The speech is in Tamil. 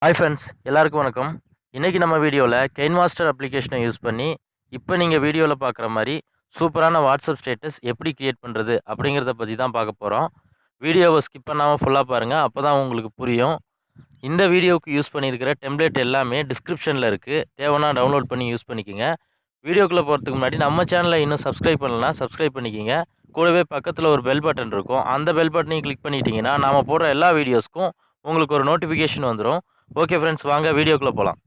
ஹாய் ஃப்ரெண்ட்ஸ், எல்லாருக்கும் வணக்கம். இன்றைக்கி நம்ம வீடியோவில் கெயின்மாஸ்டர் அப்ளிகேஷனை யூஸ் பண்ணி இப்போ நீங்கள் வீடியோவில் பார்க்குற மாதிரி சூப்பரான வாட்ஸ்அப் ஸ்டேட்டஸ் எப்படி க்ரியேட் பண்ணுறது அப்படிங்கிறத பற்றி தான் பார்க்க போகிறோம். வீடியோவை ஸ்கிப் பண்ணாமல் ஃபுல்லாக பாருங்கள், அப்போ தான் உங்களுக்கு புரியும். இந்த வீடியோவுக்கு யூஸ் பண்ணியிருக்கிற டெம்ப்ளேட் எல்லாமே டிஸ்கிரிப்ஷனில் இருக்குது, தேவைன்னா டவுன்லோட் பண்ணி யூஸ் பண்ணிக்கோங்க. வீடியோக்குள்ளே போகிறதுக்கு முன்னாடி நம்ம சேனலை இன்னும் சப்ஸ்கிரைப் பண்ணலன்னா சப்ஸ்கிரைப் பண்ணிக்கோங்க. கூடவே பக்கத்தில் ஒரு பெல் பட்டன் இருக்கும், அந்த பெல் பட்டனையும் கிளிக் பண்ணிட்டீங்கன்னா நாம் போடுற எல்லா வீடியோஸ்க்கும் உங்களுக்கு ஒரு நோட்டிஃபிகேஷன் வந்துடும். ஓகே ஃப்ரெண்ட்ஸ், வாங்க வீடியோக்குள்ளே போகலாம்.